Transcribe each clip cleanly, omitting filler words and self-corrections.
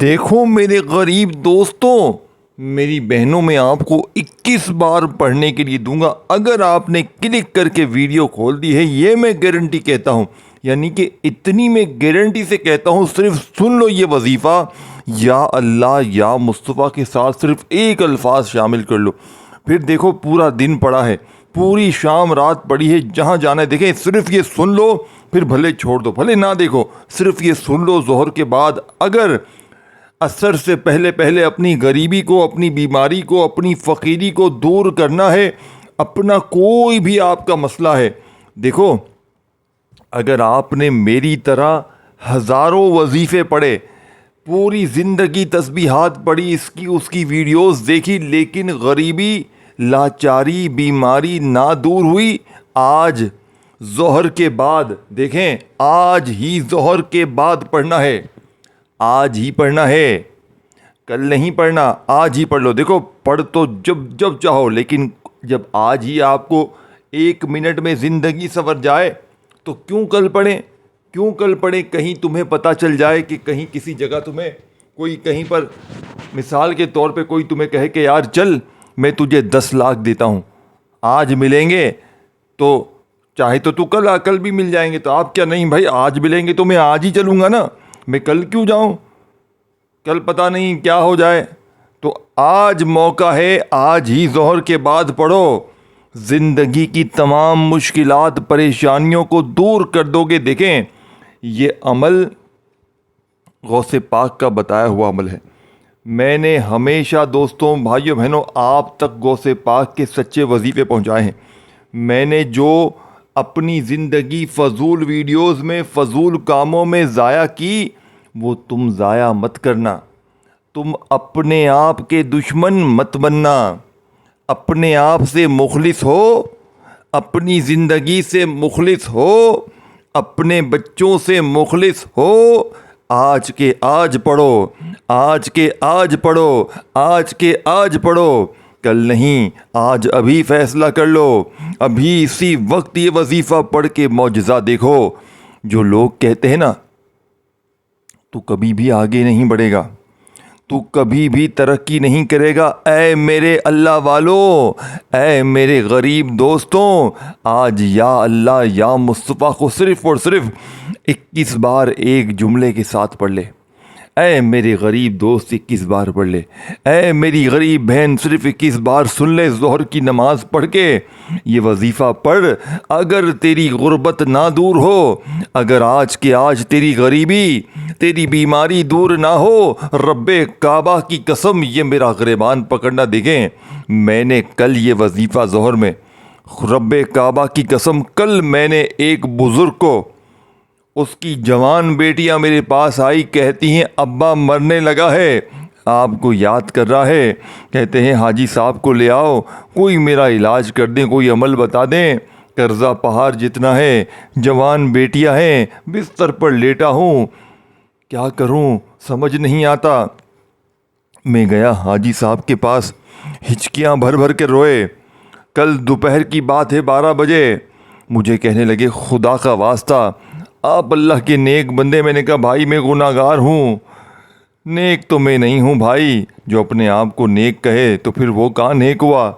دیکھو میرے غریب دوستوں، میری بہنوں، میں آپ کو 21 بار پڑھنے کے لیے دوں گا اگر آپ نے کلک کر کے ویڈیو کھول دی ہے. یہ میں گارنٹی کہتا ہوں، یعنی کہ اتنی میں گارنٹی سے کہتا ہوں. صرف سن لو یہ وظیفہ، یا اللہ یا مصطفیٰ کے ساتھ صرف ایک الفاظ شامل کر لو. پھر دیکھو پورا دن پڑا ہے، پوری شام رات پڑی ہے، جہاں جانا ہے دیکھیں. صرف یہ سن لو، پھر بھلے چھوڑ دو، بھلے نہ دیکھو. صرف یہ سن لو. ظہر کے بعد اگر عصر سے پہلے اپنی غریبی کو، اپنی بیماری کو، اپنی فقیری کو دور کرنا ہے، اپنا کوئی بھی آپ کا مسئلہ ہے، دیکھو اگر آپ نے میری طرح ہزاروں وظیفے پڑھے، پوری زندگی تسبیحات پڑھی، اس کی ویڈیوز دیکھی، لیکن غریبی، لاچاری، بیماری نہ دور ہوئی، آج ظہر کے بعد دیکھیں، آج ہی ظہر کے بعد پڑھنا ہے، آج ہی پڑھنا ہے، کل نہیں پڑھنا، آج ہی پڑھ لو. دیکھو پڑھ تو جب چاہو، لیکن جب آج ہی آپ کو 1 منٹ میں زندگی سنور جائے تو کیوں کل پڑھیں؟ کہیں تمہیں پتہ چل جائے کہ کہیں کسی جگہ تمہیں کوئی کہیں پر مثال کے طور پہ کوئی تمہیں کہے کہ یار چل میں تجھے 10 لاکھ دیتا ہوں، آج ملیں گے تو چاہے تو کل بھی مل جائیں گے. تو آپ کیا نہیں بھائی، آج ملیں گے تو میں آج ہی چلوں گا نا، میں کل کیوں جاؤں؟ کل پتہ نہیں کیا ہو جائے. تو آج موقع ہے، آج ہی ظہر کے بعد پڑھو. زندگی کی تمام مشکلات، پریشانیوں کو دور کر دو گے. دیکھیں یہ عمل غوث پاک کا بتایا ہوا عمل ہے. میں نے ہمیشہ دوستوں، بھائیوں، بہنوں، آپ تک غوث پاک کے سچے وظیفے پہنچائے ہیں. میں نے جو اپنی زندگی فضول ویڈیوز میں، فضول کاموں میں ضائع کی، وہ تم ضائع مت کرنا. تم اپنے آپ کے دشمن مت بننا. اپنے آپ سے مخلص ہو، اپنی زندگی سے مخلص ہو، اپنے بچوں سے مخلص ہو. آج کے آج پڑھو، آج کے آج پڑھو، آج کے آج پڑھو، کل نہیں، آج ابھی فیصلہ کر لو. ابھی اسی وقت یہ وظیفہ پڑھ کے معجزہ دیکھو. جو لوگ کہتے ہیں نا تو کبھی بھی آگے نہیں بڑھے گا، تو کبھی بھی ترقی نہیں کرے گا، اے میرے اللہ والو، اے میرے غریب دوستوں، آج یا اللہ یا مصطفیٰ کو صرف اور صرف 21 بار ایک جملے کے ساتھ پڑھ لے. اے میرے غریب دوست 21 بار پڑھ لے. اے میری غریب بہن صرف 21 بار سن لے. ظہر کی نماز پڑھ کے یہ وظیفہ پڑھ. اگر تیری غربت نہ دور ہو، اگر آج کے آج تیری غریبی، تیری بیماری دور نہ ہو، رب کعبہ کی قسم یہ میرا گریبان پکڑنا. دیکھیں میں نے کل یہ وظیفہ ظہر میں، رب کعبہ کی قسم، کل میں نے ایک بزرگ کو، اس کی جوان بیٹیاں میرے پاس آئی، کہتی ہیں ابا مرنے لگا ہے، آپ کو یاد کر رہا ہے، کہتے ہیں حاجی صاحب کو لے آؤ، کوئی میرا علاج کر دیں، کوئی عمل بتا دیں، قرضہ پہاڑ جتنا ہے، جوان بیٹیاں ہیں، بستر پر لیٹا ہوں، کیا کروں سمجھ نہیں آتا. میں گیا حاجی صاحب کے پاس، ہچکیاں بھر بھر کے روئے. کل دوپہر کی بات ہے، 12 بجے مجھے کہنے لگے خدا کا واسطہ آپ اللہ کے نیک بندے. میں نے کہا بھائی میں گناہ گار ہوں، نیک تو میں نہیں ہوں بھائی. جو اپنے آپ کو نیک کہے تو پھر وہ کہاں نیک ہوا.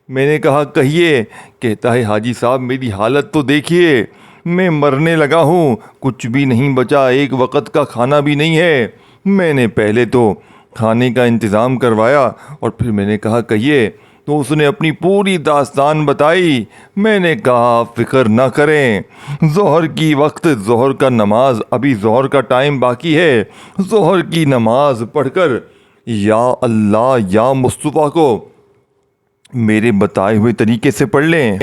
میں نے کہا کہیے. کہتا ہے حاجی صاحب میری حالت تو دیکھیے، میں مرنے لگا ہوں، کچھ بھی نہیں بچا، ایک وقت کا کھانا بھی نہیں ہے. میں نے پہلے تو کھانے کا انتظام کروایا اور پھر میں نے کہا کہیے. تو اس نے اپنی پوری داستان بتائی. میں نے کہا فکر نہ کریں، ظہر کی وقت، ظہر کا نماز، ابھی ظہر کا ٹائم باقی ہے، ظہر کی نماز پڑھ کر یا اللہ یا مصطفیٰ کو میرے بتائے ہوئے طریقے سے پڑھ لیں.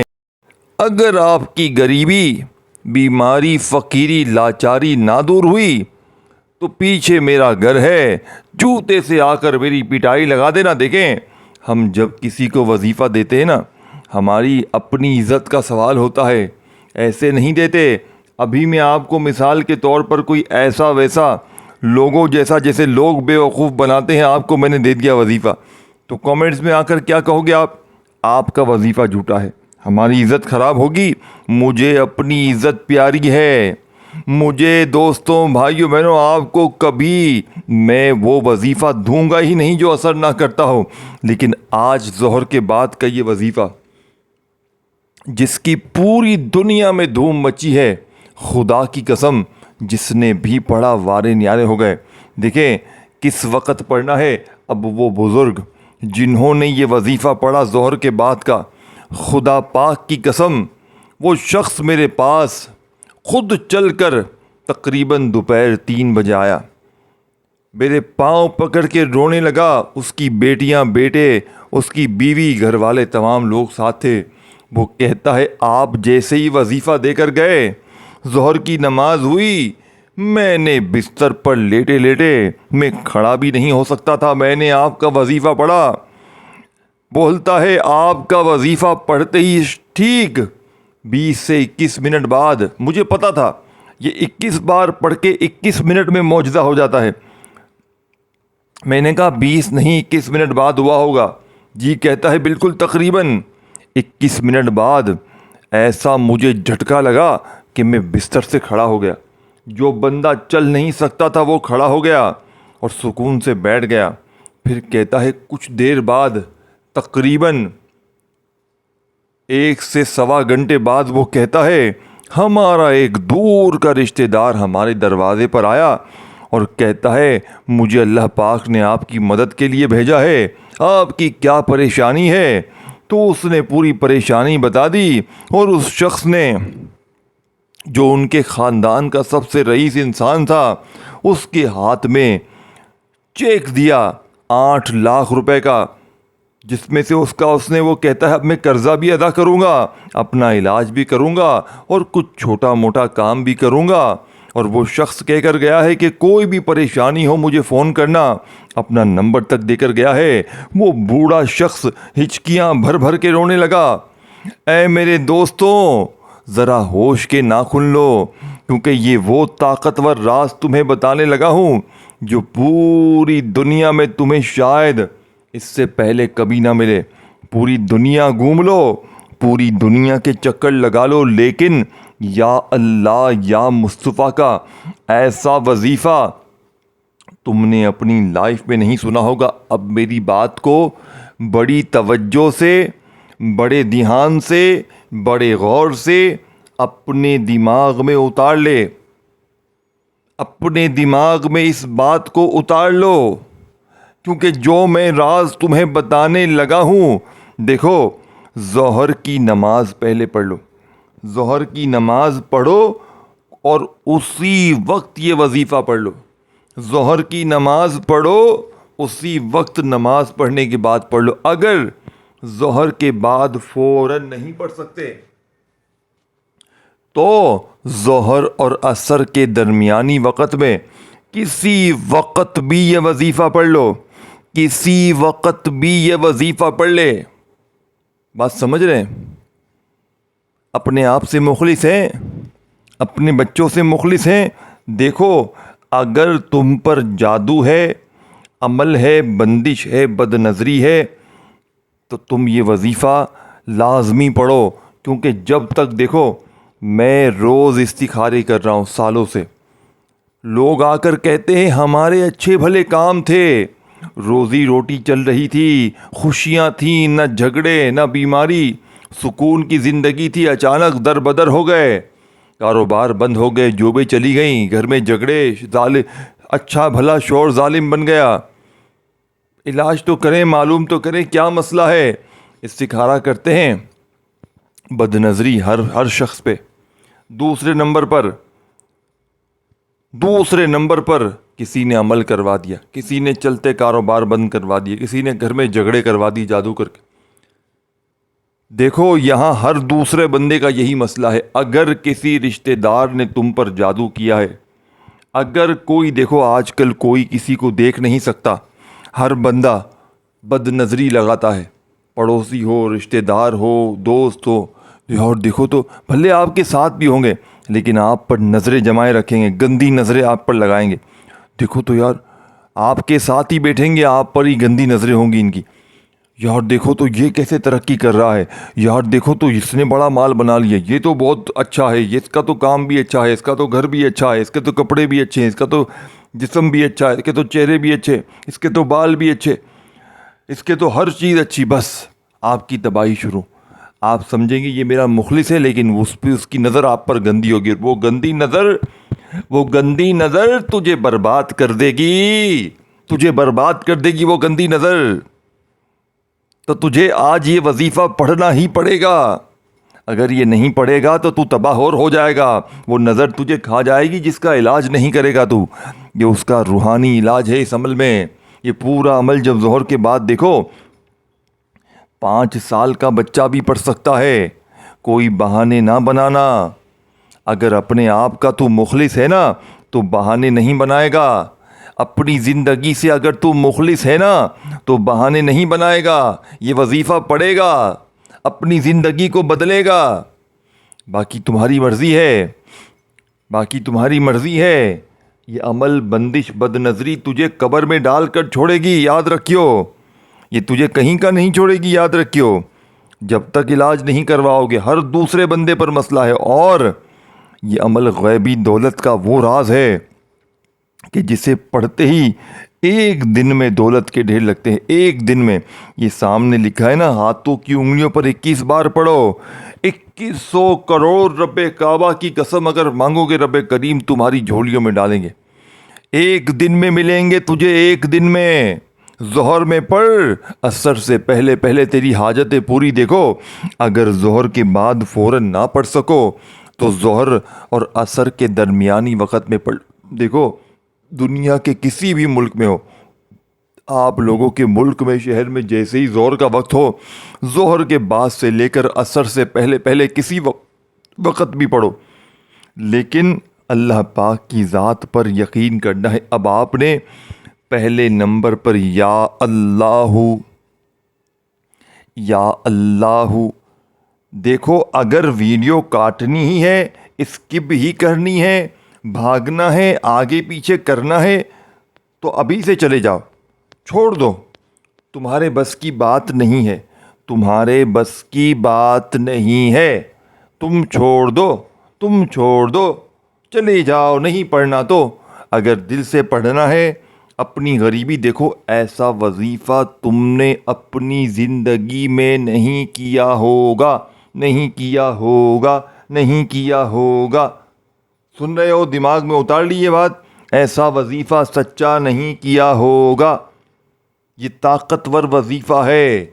اگر آپ کی غریبی، بیماری، فقیری، لاچاری نہ دور ہوئی تو پیچھے میرا گھر ہے، جوتے سے آ کر میری پٹائی لگا دینا. دیکھیں ہم جب کسی کو وظیفہ دیتے ہیں نا، ہماری اپنی عزت کا سوال ہوتا ہے، ایسے نہیں دیتے. ابھی میں آپ کو مثال کے طور پر کوئی ایسا ویسا لوگوں جیسا، جیسے لوگ بے وقوف بناتے ہیں، آپ کو میں نے دے دیا وظیفہ، تو کامنٹس میں آ کر کیا کہو گے آپ کا وظیفہ جھوٹا ہے، ہماری عزت خراب ہوگی. مجھے اپنی عزت پیاری ہے، مجھے دوستوں بھائیوں بہنوں آپ کو کبھی میں وہ وظیفہ دوں گا ہی نہیں جو اثر نہ کرتا ہو، لیکن آج ظہر کے بعد کا یہ وظیفہ جس کی پوری دنیا میں دھوم مچی ہے، خدا کی قسم جس نے بھی پڑھا وارے نیارے ہو گئے۔ دیکھیں کس وقت پڑھنا ہے۔ اب وہ بزرگ جنہوں نے یہ وظیفہ پڑھا ظہر کے بعد کا، خدا پاک کی قسم وہ شخص میرے پاس خود چل کر تقریباً دوپہر 3 بجے آیا، میرے پاؤں پکڑ کے رونے لگا۔ اس کی بیٹیاں، بیٹے، اس کی بیوی، گھر والے تمام لوگ ساتھ تھے۔ وہ کہتا ہے آپ جیسے ہی وظیفہ دے کر گئے، ظہر کی نماز ہوئی، میں نے بستر پر لیٹے لیٹے، میں کھڑا بھی نہیں ہو سکتا تھا، میں نے آپ کا وظیفہ پڑھا۔ بولتا ہے آپ کا وظیفہ پڑھتے ہی ٹھیک 20 سے 21 منٹ بعد، مجھے پتا تھا یہ 21 بار پڑھ کے 21 منٹ میں معجزہ ہو جاتا ہے۔ میں نے کہا 20 نہیں 21 منٹ بعد ہوا ہوگا۔ جی کہتا ہے بالکل تقریباً 21 منٹ بعد ایسا مجھے جھٹکا لگا کہ میں بستر سے کھڑا ہو گیا۔ جو بندہ چل نہیں سکتا تھا وہ کھڑا ہو گیا اور سکون سے بیٹھ گیا۔ پھر کہتا ہے کچھ دیر بعد تقریباً 1 سے سوا گھنٹے بعد وہ کہتا ہے ہمارا ایک دور کا رشتہ دار ہمارے دروازے پر آیا اور کہتا ہے مجھے اللہ پاک نے آپ کی مدد کے لیے بھیجا ہے، آپ کی کیا پریشانی ہے؟ تو اس نے پوری پریشانی بتا دی، اور اس شخص نے جو ان کے خاندان کا سب سے رئیس انسان تھا، اس کے ہاتھ میں چیک دیا 8 لاکھ روپے کا، جس میں سے اس نے وہ کہتا ہے اب میں قرضہ بھی ادا کروں گا، اپنا علاج بھی کروں گا اور کچھ چھوٹا موٹا کام بھی کروں گا۔ اور وہ شخص کہہ کر گیا ہے کہ کوئی بھی پریشانی ہو مجھے فون کرنا، اپنا نمبر تک دے کر گیا ہے۔ وہ بوڑھا شخص ہچکیاں بھر بھر کے رونے لگا۔ اے میرے دوستوں ذرا ہوش کے ناخن لو، کیونکہ یہ وہ طاقتور راز تمہیں بتانے لگا ہوں جو پوری دنیا میں تمہیں شاید اس سے پہلے کبھی نہ ملے۔ پوری دنیا گھوم لو، پوری دنیا کے چکر لگا لو، لیکن یا اللہ یا مصطفیٰ کا ایسا وظیفہ تم نے اپنی لائف میں نہیں سنا ہوگا۔ اب میری بات کو بڑی توجہ سے، بڑے دھیان سے، بڑے غور سے اپنے دماغ میں اتار لے، اپنے دماغ میں اس بات کو اتار لو، کیونکہ جو میں راز تمہیں بتانے لگا ہوں، دیکھو ظہر کی نماز پہلے پڑھ لو، ظہر کی نماز پڑھو اور اسی وقت یہ وظیفہ پڑھ لو۔ ظہر کی نماز پڑھو، اسی وقت نماز پڑھنے کے بعد پڑھ لو۔ اگر ظہر کے بعد فوراً نہیں پڑھ سکتے تو ظہر اور عصر کے درمیانی وقت میں کسی وقت بھی یہ وظیفہ پڑھ لو، کسی وقت بھی یہ وظیفہ پڑھ لے۔ بات سمجھ رہے ہیں؟ اپنے آپ سے مخلص ہیں، اپنے بچوں سے مخلص ہیں۔ دیکھو اگر تم پر جادو ہے، عمل ہے، بندش ہے، بد نظری ہے، تو تم یہ وظیفہ لازمی پڑھو، کیونکہ جب تک دیکھو میں روز استخارے کر رہا ہوں سالوں سے، لوگ آ کر کہتے ہیں ہمارے اچھے بھلے کام تھے، روزی روٹی چل رہی تھی، خوشیاں تھیں، نہ جھگڑے نہ بیماری، سکون کی زندگی تھی، اچانک در بدر ہو گئے، کاروبار بند ہو گئے، جوبیں چلی گئیں، گھر میں جھگڑے، اچھا بھلا شوہر ظالم بن گیا۔ علاج تو کریں، معلوم تو کریں کیا مسئلہ ہے۔ استخارہ کرتے ہیں، بد نظری ہر شخص پہ۔ دوسرے نمبر پر کسی نے عمل کروا دیا، کسی نے چلتے کاروبار بند کروا دیے، کسی نے گھر میں جھگڑے کروا دی جادو کر کے۔ دیکھو یہاں ہر دوسرے بندے کا یہی مسئلہ ہے۔ اگر کسی رشتہ دار نے تم پر جادو کیا ہے، اگر کوئی، دیکھو آج کل کوئی کسی کو دیکھ نہیں سکتا، ہر بندہ بد نظری لگاتا ہے، پڑوسی ہو، رشتہ دار ہو، دوست ہو، اور دیکھو تو بھلے آپ کے ساتھ بھی ہوں گے لیکن آپ پر نظریں جمائے رکھیں گے، گندی نظریں آپ پر لگائیں گے۔ دیکھو تو یار آپ کے ساتھ ہی بیٹھیں گے، آپ پر ہی گندی نظریں ہوں گی ان کی۔ یار دیکھو تو یہ کیسے ترقی کر رہا ہے، یار دیکھو تو اس نے بڑا مال بنا لیا، یہ تو بہت اچھا ہے، اس کا تو کام بھی اچھا ہے، اس کا تو گھر بھی اچھا ہے، اس کے تو کپڑے بھی اچھے ہیں، اس کا تو جسم بھی اچھا ہے، اس کے تو چہرے بھی اچھے، اس کے تو بال بھی اچھے، اس کے تو ہر چیز اچھی. بس آپ کی تباہی شروع. آپ سمجھیں گے یہ میرا مخلص ہے، لیکن اس پہ اس کی نظر آپ پر گندی ہوگی، وہ گندی نظر تجھے برباد کر دے گی، تجھے برباد کر دے گی وہ گندی نظر. تو تجھے آج یہ وظیفہ پڑھنا ہی پڑے گا. اگر یہ نہیں پڑھے گا تو تباہ اور ہو جائے گا. وہ نظر تجھے کھا جائے گی جس کا علاج نہیں کرے گا تو. یہ اس کا روحانی علاج ہے اس عمل میں. یہ پورا عمل جب ظہر کے بعد دیکھو، 5 سال کا بچہ بھی پڑھ سکتا ہے. کوئی بہانے نہ بنانا. اگر اپنے آپ کا تو مخلص ہے نا تو بہانے نہیں بنائے گا. اپنی زندگی سے اگر تو مخلص ہے نا تو بہانے نہیں بنائے گا. یہ وظیفہ پڑھے گا، اپنی زندگی کو بدلے گا. باقی تمہاری مرضی ہے، باقی تمہاری مرضی ہے. یہ عمل بندش بد نظری تجھے قبر میں ڈال کر چھوڑے گی، یاد رکھیو. یہ تجھے کہیں کا نہیں چھوڑے گی، یاد رکھیو. جب تک علاج نہیں کرواؤ گے. ہر دوسرے بندے پر مسئلہ ہے. اور یہ عمل غیبی دولت کا وہ راز ہے کہ جسے پڑھتے ہی ایک دن میں دولت کے ڈھیر لگتے ہیں. ایک دن میں. یہ سامنے لکھا ہے نا، ہاتھوں کی انگلیوں پر 21 بار پڑھو. 2100 کروڑ رب کعبہ کی قسم اگر مانگو گے رب کریم تمہاری جھولیوں میں ڈالیں گے. ایک دن میں ملیں گے تجھے، ایک دن میں. ظہر میں پڑھ، عصر سے پہلے پہلے تیری حاجتیں پوری. دیکھو اگر ظہر کے بعد فوراً نہ پڑھ سکو تو ظہر اور عصر کے درمیانی وقت میں پڑھ. دیکھو دنیا کے کسی بھی ملک میں ہو، آپ لوگوں کے ملک میں، شہر میں جیسے ہی ظہر کا وقت ہو، ظہر کے بعد سے لے کر عصر سے پہلے پہلے کسی وقت بھی پڑھو. لیکن اللہ پاک کی ذات پر یقین کرنا ہے. اب آپ نے پہلے نمبر پر یا اللہ، یا اللہ. دیکھو اگر ویڈیو کاٹنی ہی ہے، اسکپ ہی کرنی ہے، بھاگنا ہے، آگے پیچھے کرنا ہے تو ابھی سے چلے جاؤ، چھوڑ دو. تمہارے بس کی بات نہیں ہے، تمہارے بس کی بات نہیں ہے. تم چھوڑ دو، تم چھوڑ دو، چلے جاؤ. نہیں پڑھنا تو اگر دل سے پڑھنا ہے اپنی غریبی. دیکھو ایسا وظیفہ تم نے اپنی زندگی میں نہیں کیا ہوگا، نہیں کیا ہوگا، نہیں کیا ہوگا. سن رہے ہو؟ دماغ میں اتار لی یہ بات. ایسا وظیفہ سچا نہیں کیا ہوگا. یہ طاقتور وظیفہ ہے.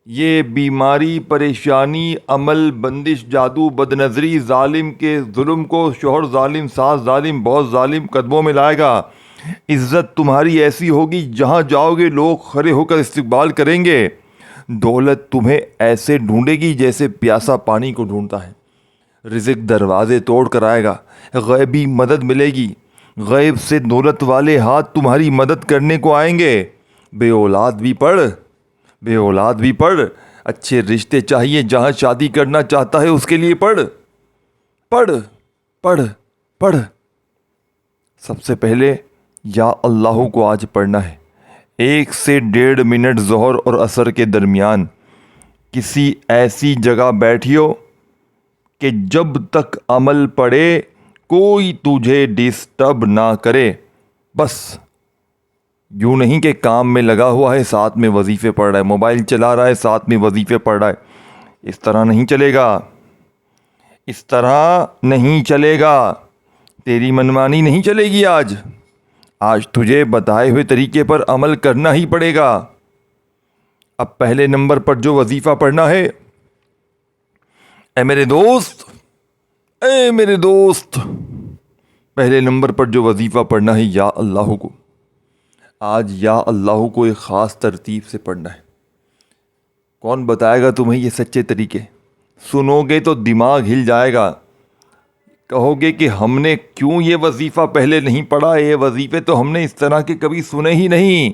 یہ بیماری، پریشانی، عمل، بندش، جادو، بد نظری، ظالم کے ظلم کو شوہر ظالم، ساس ظالم، بہت ظالم قدموں میں لائے گا. عزت تمہاری ایسی ہوگی جہاں جاؤ گے لوگ کھڑے ہو کر استقبال کریں گے. دولت تمہیں ایسے ڈھونڈے گی جیسے پیاسا پانی کو ڈھونڈتا ہے. رزق دروازے توڑ کر آئے گا. غیبی مدد ملے گی. غیب سے دولت والے ہاتھ تمہاری مدد کرنے کو آئیں گے. بے اولاد بھی پڑھ، بے اولاد بھی پڑھ. اچھے رشتے چاہیے، جہاں شادی کرنا چاہتا ہے اس کے لیے پڑھ، پڑھ، پڑھ، پڑھ. سب سے پہلے یا اللہ کو آج پڑھنا ہے. 1 سے 1.5 منٹ ظہر اور عصر کے درمیان کسی ایسی جگہ بیٹھیو کہ جب تک عمل پڑے کوئی تجھے ڈسٹرب نہ کرے. بس یوں نہیں کہ کام میں لگا ہوا ہے ساتھ میں وظیفے پڑھ رہا ہے، موبائل چلا رہا ہے ساتھ میں وظیفے پڑھ رہا ہے. اس طرح نہیں چلے گا، اس طرح نہیں چلے گا. تیری منمانی نہیں چلے گی. آج تجھے بتائے ہوئے طریقے پر عمل کرنا ہی پڑے گا. اب پہلے نمبر پر جو وظیفہ پڑھنا ہے، اے میرے دوست، اے میرے دوست، پہلے نمبر پر جو وظیفہ پڑھنا ہے یا اللہ کو. آج یا اللہ کو ایک خاص ترتیب سے پڑھنا ہے. کون بتائے گا تمہیں یہ سچے طریقے؟ سنو گے تو دماغ ہل جائے گا. کہو گے کہ ہم نے کیوں یہ وظیفہ پہلے نہیں پڑھا؟ یہ وظیفے تو ہم نے اس طرح کے کبھی سنے ہی نہیں،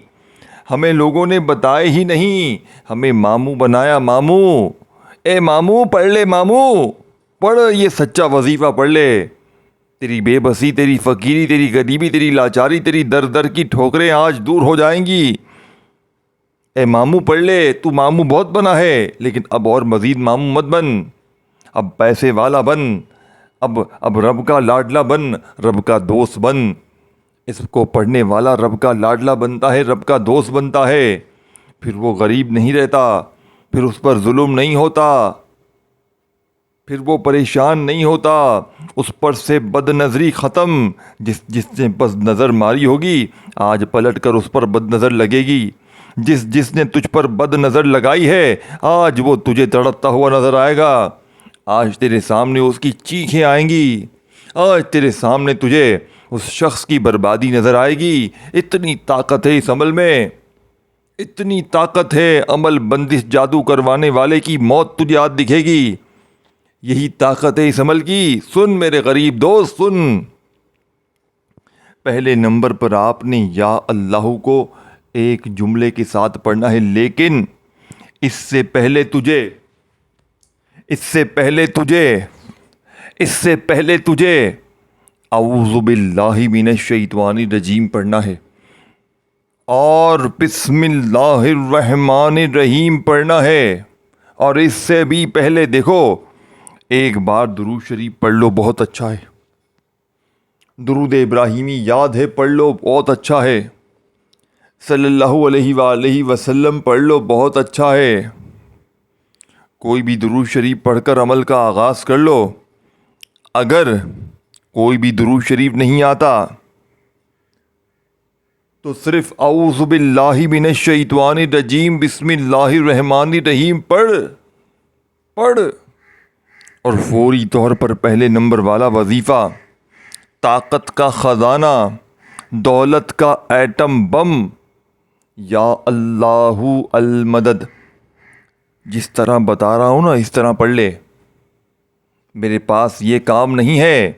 ہمیں لوگوں نے بتائے ہی نہیں. ہمیں ماموں بنایا. ماموں، اے ماموں پڑھ لے، ماموں پڑھ، یہ سچا وظیفہ پڑھ لے. تیری بے بسی، تیری فقیری، تیری غریبی، تیری لاچاری، تیری در در کی ٹھوکریں آج دور ہو جائیں گی. اے ماموں پڑھ لے، تو ماموں بہت بنا ہے، لیکن اب اور مزید ماموں مت بن، اب پیسے والا بن، اب رب کا لاڈلا بن، رب کا دوست بن۔ اس کو پڑھنے والا رب کا لاڈلا بنتا ہے، رب کا دوست بنتا ہے، پھر وہ غریب نہیں رہتا، پھر اس پر ظلم نہیں ہوتا، پھر وہ پریشان نہیں ہوتا، اس پر سے بد نظری ختم۔ جس نے بس نظر ماری ہوگی آج پلٹ کر اس پر بد نظر لگے گی، جس نے تجھ پر بد نظر لگائی ہے آج وہ تجھے تڑپتا ہوا نظر آئے گا۔ آج تیرے سامنے اس کی چیخیں آئیں گی، آج تیرے سامنے تجھے اس شخص کی بربادی نظر آئے گی۔ اتنی طاقت ہے اس عمل میں، اتنی طاقت ہے، عمل بندش جادو کروانے والے کی موت تجھے آج دکھے گی۔ یہی طاقت ہے اس عمل کی۔ سن میرے غریب دوست، سن، پہلے نمبر پر آپ نے یا اللہ کو ایک جملے کے ساتھ پڑھنا ہے، لیکن اس سے پہلے تجھے اعوذ باللہ من الشیطان الرجیم پڑھنا ہے اور بسم اللہ الرحمن الرحیم پڑھنا ہے، اور اس سے بھی پہلے دیکھو ایک بار درود شریف پڑھ لو، بہت اچھا ہے۔ درود ابراہیمی یاد ہے، پڑھ لو، بہت اچھا ہے۔ صلی اللہ علیہ وآلہ وسلم پڑھ لو، بہت اچھا ہے۔ کوئی بھی درود شریف پڑھ کر عمل کا آغاز کر لو۔ اگر کوئی بھی درود شریف نہیں آتا تو صرف اعوذ باللہ من الشیطان الرجیم بسم اللہ الرحمن الرحیم پڑھ، اور فوری طور پر پہلے نمبر والا وظیفہ، طاقت کا خزانہ، دولت کا ایٹم بم، یا اللہ المدد، جس طرح بتا رہا ہوں نا اس طرح پڑھ لے۔ میرے پاس یہ کام نہیں ہے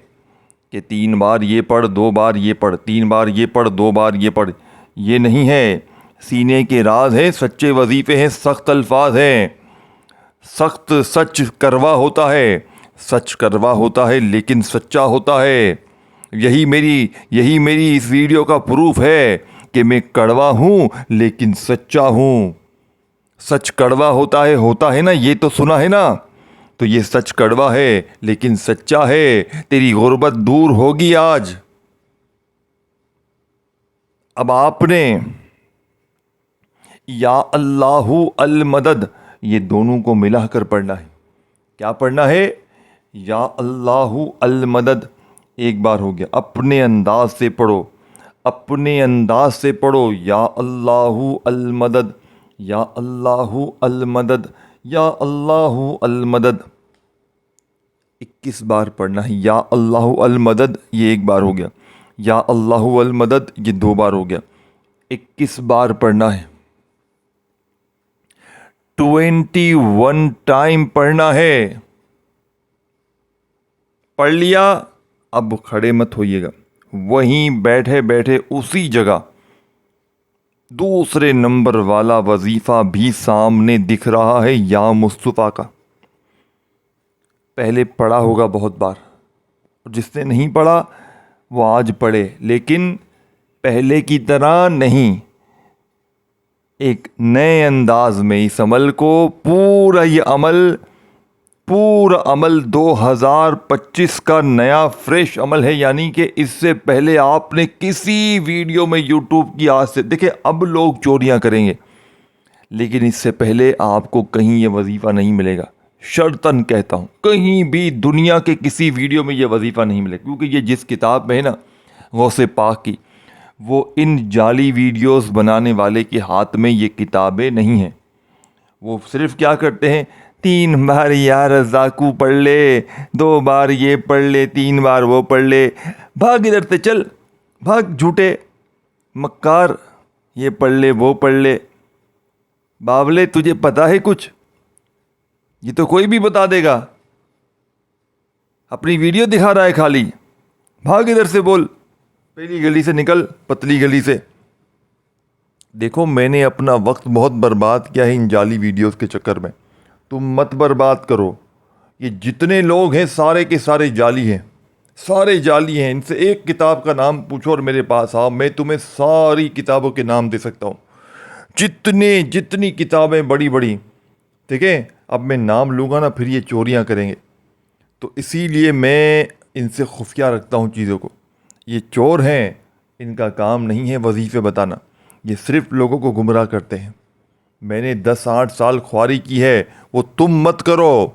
کہ 3 بار یہ پڑھ، 2 بار یہ پڑھ، 3 بار یہ پڑھ، 2 بار یہ پڑھ، یہ نہیں ہے۔ سینے کے راز ہے، سچے وظیفے ہیں، سخت الفاظ ہیں، سخت سچ کروا ہوتا ہے لیکن سچا ہوتا ہے۔ یہی میری اس ویڈیو کا پروف ہے کہ میں کڑوا ہوں لیکن سچا ہوں۔ سچ کڑوا ہوتا ہے نا، یہ تو سنا ہے نا، تو یہ سچ کڑوا ہے لیکن سچا ہے۔ تیری غربت دور ہوگی آج۔ اب آپ نے یا اللہ المدد یہ دونوں کو ملا کر پڑھنا ہے۔ کیا پڑھنا ہے؟ یا اللہ المدد۔ ایک بار ہو گیا، اپنے انداز سے پڑھو، یا اللہ المدد، یا اللہ المدد، یا اللہ المدد۔ 21 بار پڑھنا ہے۔ یا اللہ المدد یہ ایک بار ہو گیا، یا اللہ المدد یہ 2 بار ہو گیا، 21 بار پڑھنا ہے۔ 21 ٹائم پڑھنا ہے۔ پڑھ لیا؟ اب کھڑے مت ہوئیے گا، وہیں بیٹھے اسی جگہ دوسرے نمبر والا وظیفہ بھی سامنے دکھ رہا ہے، یا مصطفیٰ کا۔ پہلے پڑھا ہوگا بہت بار، جس نے نہیں پڑھا وہ آج پڑھے، لیکن پہلے کی طرح نہیں، ایک نئے انداز میں اس عمل کو، پورا عمل 2025 کا نیا فریش عمل ہے۔ یعنی کہ اس سے پہلے آپ نے کسی ویڈیو میں یوٹیوب کی آج سے دیکھیں، اب لوگ چوریاں کریں گے، لیکن اس سے پہلے آپ کو کہیں یہ وظیفہ نہیں ملے گا، شرطاً کہتا ہوں، کہیں بھی دنیا کے کسی ویڈیو میں یہ وظیفہ نہیں ملے گا، کیونکہ یہ جس کتاب میں ہے نا غوث پاک کی، وہ ان جعلی ویڈیوز بنانے والے کے ہاتھ میں یہ کتابیں نہیں ہیں۔ وہ صرف کیا کرتے ہیں، 3 بار یا رزاقو پڑھ لے، 2 بار یہ پڑھ لے، 3 بار وہ پڑھ لے، بھاگ ادھر سے، چل بھاگ جھوٹے مکار، یہ پڑھ لے وہ پڑھ لے۔ باولے تجھے پتا ہے کچھ؟ یہ تو کوئی بھی بتا دے گا، اپنی ویڈیو دکھا رہا ہے خالی، بھاگ ادھر سے، بول پہلی گلی سے نکل، پتلی گلی سے۔ دیکھو میں نے اپنا وقت بہت برباد کیا ہے ان جعلی ویڈیوز کے چکر میں، تم مت برباد کرو۔ یہ جتنے لوگ ہیں سارے کے سارے جعلی ہیں، ان سے ایک کتاب کا نام پوچھو اور میرے پاس آؤ، میں تمہیں ساری کتابوں کے نام دے سکتا ہوں جتنی کتابیں بڑی بڑی، ٹھیک ہے، اب میں نام لوں گا نا پھر یہ چوریاں کریں گے، تو اسی لیے میں ان سے خفیہ رکھتا ہوں چیزوں کو. یہ چور ہیں، ان کا کام نہیں ہے وظیفے بتانا، یہ صرف لوگوں کو گمراہ کرتے ہیں. میں نے 10-8 سال خواری کی ہے، وہ تم مت کرو.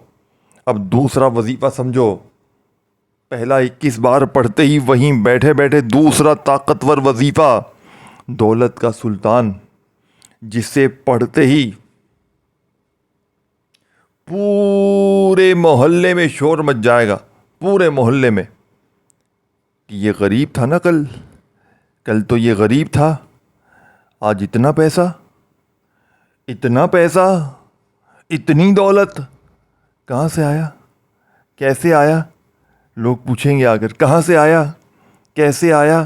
اب دوسرا وظیفہ سمجھو. پہلا 21 بار پڑھتے ہی وہیں بیٹھے بیٹھے دوسرا طاقتور وظیفہ، دولت کا سلطان، جسے پڑھتے ہی پورے محلے میں شور مچ جائے گا، پورے محلے میں، کہ یہ غریب تھا نا کل تو یہ غریب تھا، آج اتنا پیسہ، اتنی دولت کہاں سے آیا، کیسے آیا. لوگ پوچھیں گے آ کر کہاں سے آیا، کیسے آیا،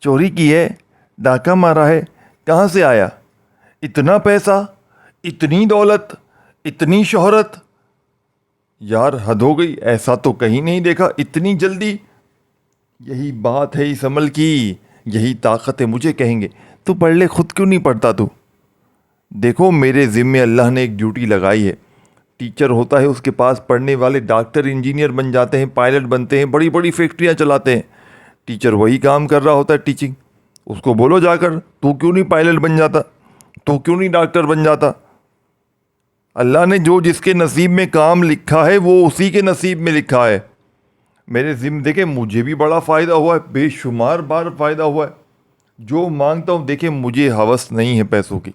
چوری کی ہے، ڈاکہ مارا ہے، کہاں سے آیا، اتنا پیسہ، اتنی دولت، اتنی شہرت. یار حد ہو گئی، ایسا تو کہیں نہیں دیکھا اتنی جلدی. یہی بات ہے اس عمل کی، یہی طاقت ہے. مجھے کہیں گے تو پڑھ لے، خود کیوں نہیں پڑھتا تو؟ دیکھو میرے ذمے اللہ نے ایک ڈیوٹی لگائی ہے. ٹیچر ہوتا ہے، اس کے پاس پڑھنے والے ڈاکٹر انجینئر بن جاتے ہیں، پائلٹ بنتے ہیں، بڑی بڑی فیکٹریاں چلاتے ہیں. ٹیچر وہی کام کر رہا ہوتا ہے، ٹیچنگ. اس کو بولو جا کر تو کیوں نہیں پائلٹ بن جاتا، تو کیوں نہیں ڈاکٹر بن جاتا. اللہ نے جو جس کے نصیب میں کام لکھا ہے وہ اسی کے نصیب میں لکھا ہے. میرے ذمہ دیکھیں مجھے بھی بڑا فائدہ ہوا ہے، بے شمار بار فائدہ ہوا ہے. جو مانگتا ہوں، دیکھیں مجھے ہوس نہیں ہے پیسوں کی،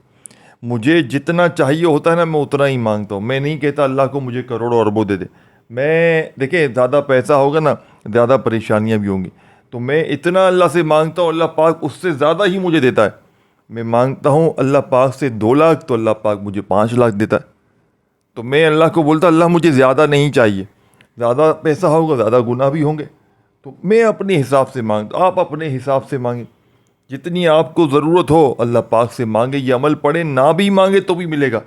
مجھے جتنا چاہیے ہوتا ہے نا میں اتنا ہی مانگتا ہوں. میں نہیں کہتا اللہ کو مجھے کروڑوں اربوں دے دے. میں دیکھیں زیادہ پیسہ ہوگا نا زیادہ پریشانیاں بھی ہوں گی، تو میں اتنا اللہ سے مانگتا ہوں، اللہ پاک اس سے زیادہ ہی مجھے دیتا ہے. میں مانگتا ہوں اللہ پاک سے 2 لاکھ تو اللہ پاک مجھے 5 لاکھ دیتا ہے. تو میں اللہ کو بولتا اللہ مجھے زیادہ نہیں چاہیے، زیادہ پیسہ ہوگا زیادہ گناہ بھی ہوں گے. تو میں اپنے حساب سے مانگتا، آپ اپنے حساب سے مانگیں، جتنی آپ کو ضرورت ہو اللہ پاک سے مانگے. یہ عمل پڑھیں، نہ بھی مانگے تو بھی ملے گا.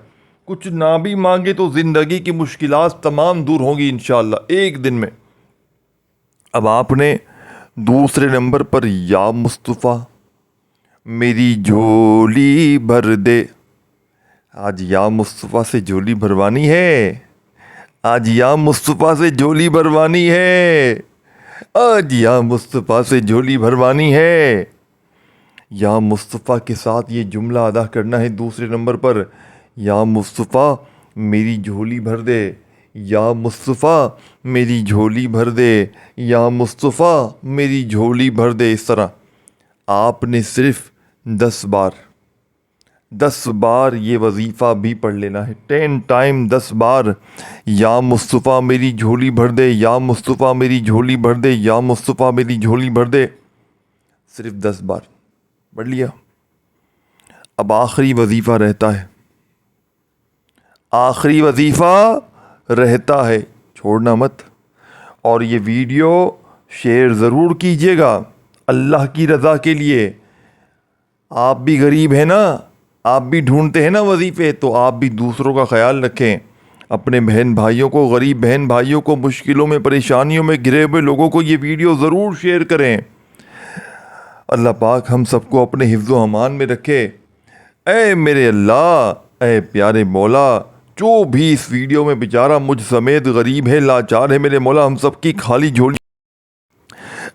کچھ نہ بھی مانگے تو زندگی کی مشکلات تمام دور ہوں گی انشاءاللہ ایک دن میں. اب آپ نے دوسرے نمبر پر یا مصطفیٰ میری جھولی بھر دے. آج یا مصطفیٰ سے جھولی بھروانی ہے، آج یا مصطفیٰ سے جھولی بھروانی ہے، آج یا مصطفیٰ سے جھولی بھروانی ہے. یا مصطفیٰ کے ساتھ یہ جملہ ادا کرنا ہے دوسرے نمبر پر، یا مصطفیٰ میری جھولی بھر دے، یا مصطفیٰ میری جھولی بھر دے، یا مصطفیٰ میری جھولی بھر دے. اس طرح آپ نے صرف 10 بار یہ وظیفہ بھی پڑھ لینا ہے. 10 ٹائم 10 بار یا مصطفیٰ میری جھولی بھر دے، یا مصطفیٰ میری جھولی بھر دے، یا مصطفیٰ میری جھولی بھر دے. صرف 10 بار پڑھ لیا. اب آخری وظیفہ رہتا ہے، آخری وظیفہ رہتا ہے، چھوڑنا مت. اور یہ ویڈیو شیئر ضرور کیجیے گا اللہ کی رضا کے لیے. آپ بھی غریب ہیں نا، آپ بھی ڈھونڈتے ہیں نا وظیفے، تو آپ بھی دوسروں کا خیال رکھیں. اپنے بہن بھائیوں کو، غریب بہن بھائیوں کو، مشکلوں میں پریشانیوں میں گھرے ہوئے لوگوں کو یہ ویڈیو ضرور شیئر کریں. اللہ پاک ہم سب کو اپنے حفظ و امان میں رکھے. اے میرے اللہ، اے پیارے مولا، جو بھی اس ویڈیو میں بیچارہ مجھ سمیت غریب ہے، لاچار ہے، میرے مولا ہم سب کی خالی جھولی،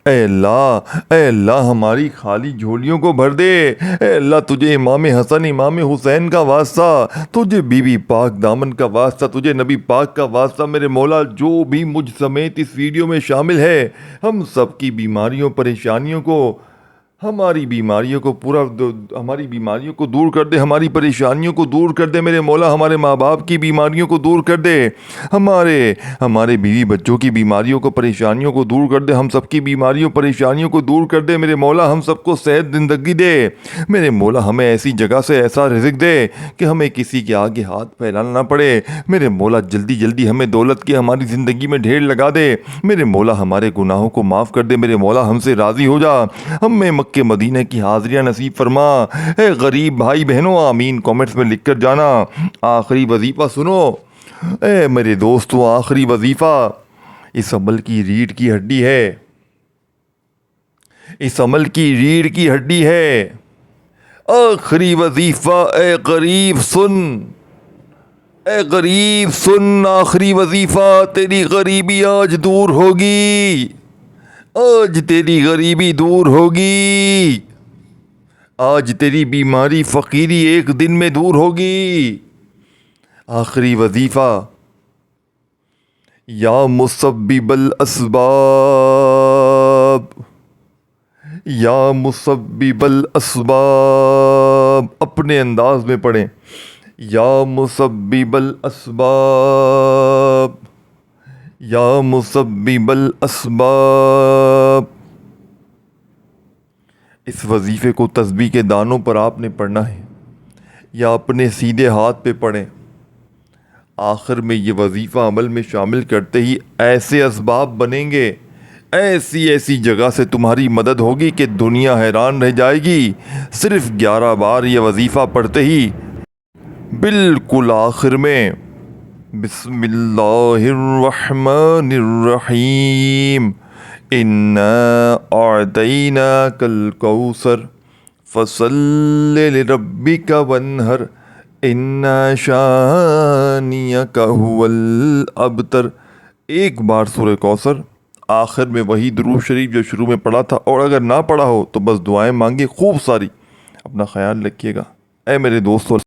اے اللہ ہماری خالی جھولیوں کو بھر دے. اے اللہ تجھے امام حسن امام حسین کا واسطہ، تجھے بی بی پاک دامن کا واسطہ، تجھے نبی پاک کا واسطہ، میرے مولا جو بھی مجھ سمیت اس ویڈیو میں شامل ہے، ہم سب کی بیماریوں پریشانیوں کو، ہماری بیماریوں کو ہماری بیماریوں کو دور کر دے، ہماری پریشانیوں کو دور کر دے میرے مولا. ہمارے ماں باپ کی بیماریوں کو دور کر دے، ہمارے بیوی بچوں کی بیماریوں کو پریشانیوں کو دور کر دے، ہم سب کی بیماریوں پریشانیوں کو دور کر دے میرے مولا. ہم سب کو صحت زندگی دے میرے مولا. ہمیں ایسی جگہ سے ایسا رزق دے کہ ہمیں کسی کے آگے ہاتھ پھیلانا نہ پڑے میرے مولا. جلدی جلدی ہمیں دولت کی ہماری زندگی میں ڈھیر لگا دے میرے مولا. ہمارے گناہوں کو معاف کر دے میرے مولا. ہم سے راضی ہو جا، ہمیں مکہ مدینہ کی حاضریاں نصیب فرما. اے غریب بھائی بہنوں آمین کامنٹس میں لکھ کر جانا. آخری وظیفہ سنو اے میرے دوستو، آخری وظیفہ اس عمل کی ریڑھ کی ہڈی ہے، اس عمل کی ریڑھ کی ہڈی ہے. آخری وظیفہ اے غریب سن، اے غریب سن، آخری وظیفہ، تیری غریبی آج دور ہوگی، آج تیری غریبی دور ہوگی، آج تیری بیماری فقیری ایک دن میں دور ہوگی۔ آخری وظیفہ، یا مسبب الاسباب، یا مسبب الاسباب، اپنے انداز میں پڑھیں، یا مسبب الاسباب، یا مسبب الاسباب۔ اس وظیفے کو تسبیح کے دانوں پر آپ نے پڑھنا ہے یا اپنے سیدھے ہاتھ پہ پڑھیں۔ آخر میں یہ وظیفہ عمل میں شامل کرتے ہی ایسے اسباب بنیں گے، ایسی ایسی جگہ سے تمہاری مدد ہوگی کہ دنیا حیران رہ جائے گی۔ صرف 11 بار یہ وظیفہ پڑھتے ہی بالکل آخر میں بسم اللہ الرحمن الرحیم، انا اعطیناک الکوثر فصل لربک وانحر ان شانئک هو الابتر۔ ایک بار سورہ کوثر، آخر میں وہی درود شریف جو شروع میں پڑھا تھا، اور اگر نہ پڑھا ہو تو بس دعائیں مانگے خوب ساری۔ اپنا خیال رکھیے گا اے میرے دوستو۔